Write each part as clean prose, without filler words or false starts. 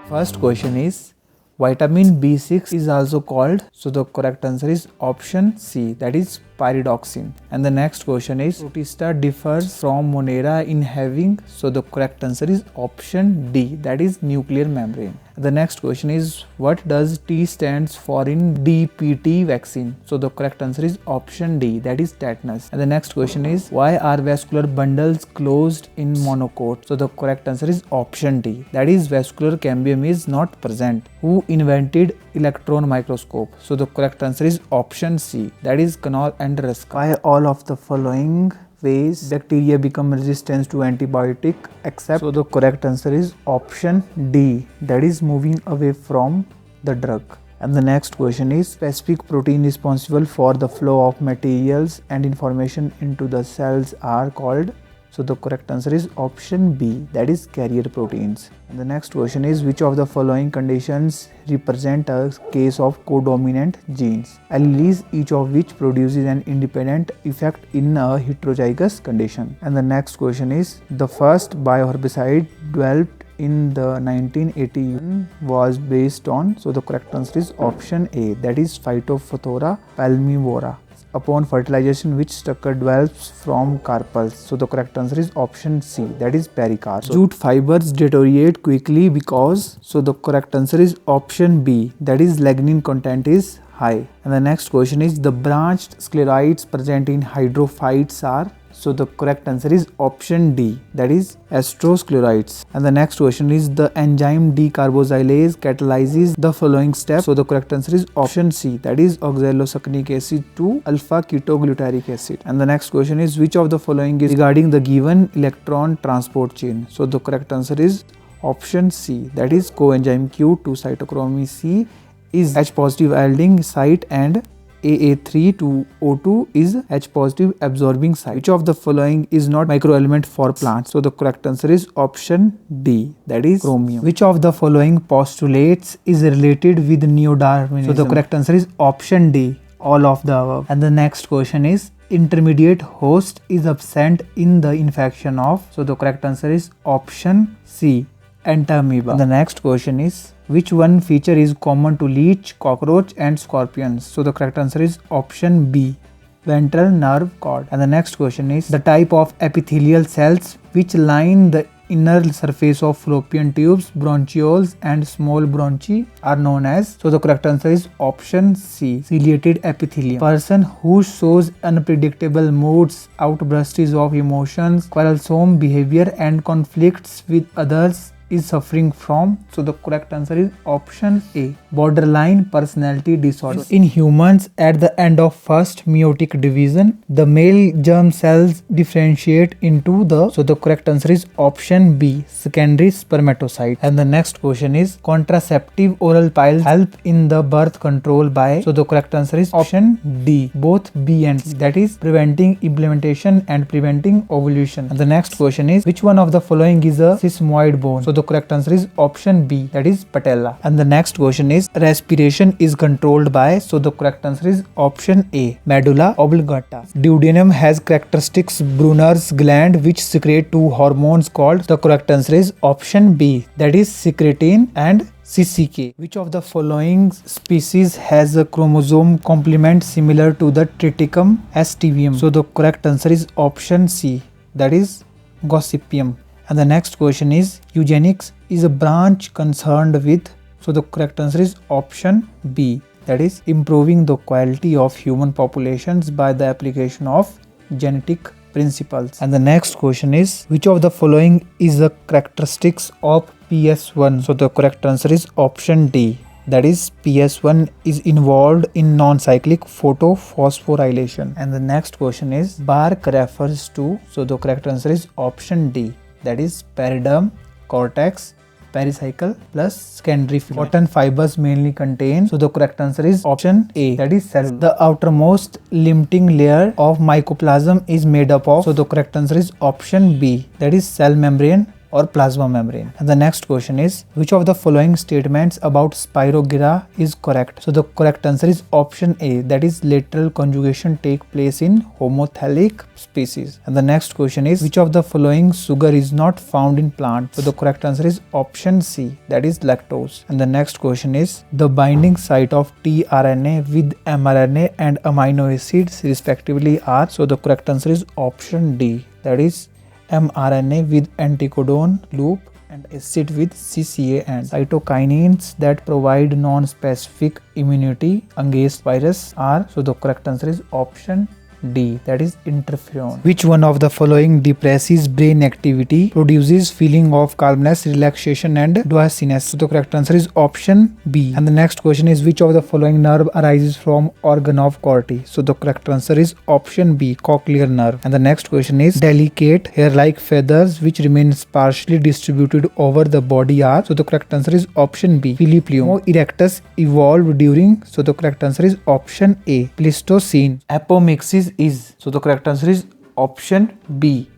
First question is vitamin B6 is also called, so the correct answer is option C, that is pyridoxine. And the next question is Protista differs from Monera in having, so the correct answer is option D, that is nuclear membrane. The next question is what does T stands for in DPT vaccine? So the correct answer is option D, that is tetanus. And the next question is why are vascular bundles closed in monocote? So the correct answer is option D, that is vascular cambium is not present. Who invented electron microscope? So the correct answer is option C, that is Knoll and Ruska. Why all of the following ways bacteria become resistant to antibiotic except, so the correct answer is option D, that is moving away from the drug. And the next question is specific protein responsible for the flow of materials and information into the cells are called, so the correct answer is option B, that is carrier proteins. And the next question is which of the following conditions represent a case of codominant genes? Alleles, each of which produces an independent effect in a heterozygous condition. And the next question is the first bioherbicide developed in the 1981 was based on, so the correct answer is option A, that is Phytophthora palmivora. Upon fertilization, which structure develops from carpels? So the correct answer is option C, that is pericarp. Jute fibers deteriorate quickly because, so the correct answer is option B, that is lignin content is high. And the next question is the branched scleroids present in hydrophytes are, so the correct answer is option D, that is astroscleroids. And the next question is the enzyme decarboxylase catalyzes the following steps. So the correct answer is option C, that is oxalosuccinic acid to alpha ketoglutaric acid. And the next question is which of the following is regarding the given electron transport chain? So the correct answer is option C, that is coenzyme Q to cytochrome C is H positive yielding site and AA3 to O2 is H positive absorbing site. Which of the following is not microelement for plants? So the correct answer is option D, that is chromium. Which of the following postulates is related with neo-Darwinism? So the correct answer is option D, all of the above. And the next question is intermediate host is absent in the infection of, so the correct answer is option C, entamoeba. And the next question is which one feature is common to leech, cockroach and scorpions? So the correct answer is option B, ventral nerve cord. And the next question is the type of epithelial cells which line the inner surface of fallopian tubes, bronchioles and small bronchi are known as, so the correct answer is option C, ciliated epithelium. Person who shows unpredictable moods, outbursts of emotions, quarrelsome behavior and conflicts with others is suffering from, so the correct answer is option A, borderline personality disorder. In humans, at the end of first meiotic division, the male germ cells differentiate into the, so the correct answer is option B, secondary spermatocyte. And the next question is contraceptive oral pill help in the birth control by, so the correct answer is option D, both B and C, that is preventing implementation and preventing ovulation. And the next question is which one of the following is a sesamoid bone? So the correct answer is option B, that is patella. And the next question is respiration is controlled by, so the correct answer is option A, medulla oblongata. Duodenum has characteristics Brunner's gland which secrete two hormones called, the correct answer is option B, that is secretin and CCK. Which of the following species has a chromosome complement similar to the Triticum aestivium? So the correct answer is option C, that is Gossypium. And the next question is eugenics is a branch concerned with, so the correct answer is option B, that is improving the quality of human populations by the application of genetic principles. And the next question is which of the following is the characteristics of PS1? So the correct answer is option D, that is PS1 is involved in non-cyclic photophosphorylation. And the next question is bark refers to, so the correct answer is option D, that is periderm, cortex, pericycle plus secondary filament. Cotton fibers mainly contain, so the correct answer is option A, that is cell. The outermost limiting layer of mycoplasm is made up of, so the correct answer is option B, that is cell membrane or plasma membrane. And the next question is, which of the following statements about Spirogyra is correct? So the correct answer is option A, that is lateral conjugation take place in homothelic species. And the next question is, which of the following sugar is not found in plants? So the correct answer is option C, that is lactose. And the next question is, the binding site of tRNA with mRNA and amino acids respectively are. So the correct answer is option D, that is mRNA with anticodon loop and acid with CCA and cytokinins that provide non-specific immunity against virus are. So the correct answer is option D, that is interferon. Which one of the following depresses brain activity, produces feeling of calmness, relaxation and dizziness? So the correct answer is option B. And the next question is, which of the following nerve arises from organ of Corti? So the correct answer is option B, cochlear nerve. And the next question is, delicate hair-like feathers which remain partially distributed over the body are. So the correct answer is option B, Filipium. Homo erectus evolved during. So the correct answer is option A, Pleistocene. Apomixis is. So the correct answer is option B,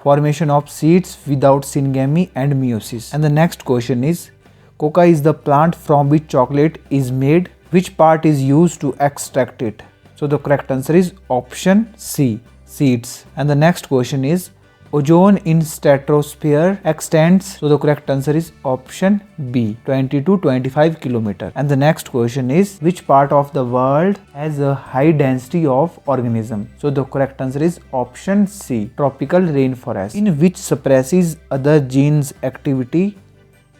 formation of seeds without syngamy and meiosis. And the next question is, coca is the plant from which chocolate is made. Which part is used to extract it? So the correct answer is option C, seeds. And the next question is, ozone in stratosphere extends. So the correct answer is option B, 20 to 25 kilometer. And the next question is, which part of the world has a high density of organism? So the correct answer is option C, tropical rainforest. In which suppresses other genes activity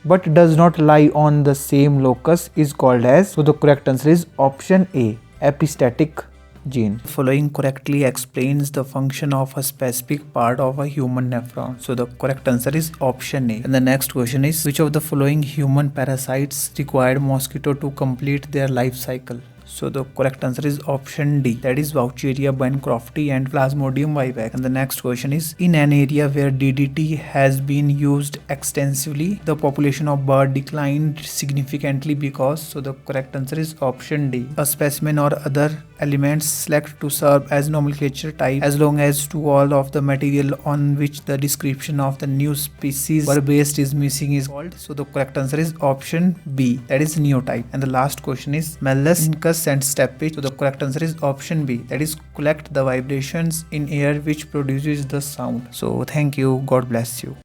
but does not lie on the same locus is called as. So the correct answer is option A, epistatic gene. Following correctly explains the function of a specific part of a human nephron. So the correct answer is option A. And the next question is, which of the following human parasites required mosquito to complete their life cycle? So the correct answer is option D, that is Vaucheria bancrofti and Plasmodium vivax. And the next question is, in an area where DDT has been used extensively, the population of bird declined significantly because. So the correct answer is option D, a specimen or other elements select to serve as nomenclature type as long as to all of the material on which the description of the new species were based is missing is called. So the correct answer is option B, that is neotype. And the last question is, Malleus, incus and step pitch. So the correct answer is option B, that is collect the vibrations in air which produces the sound. So thank you, God bless you.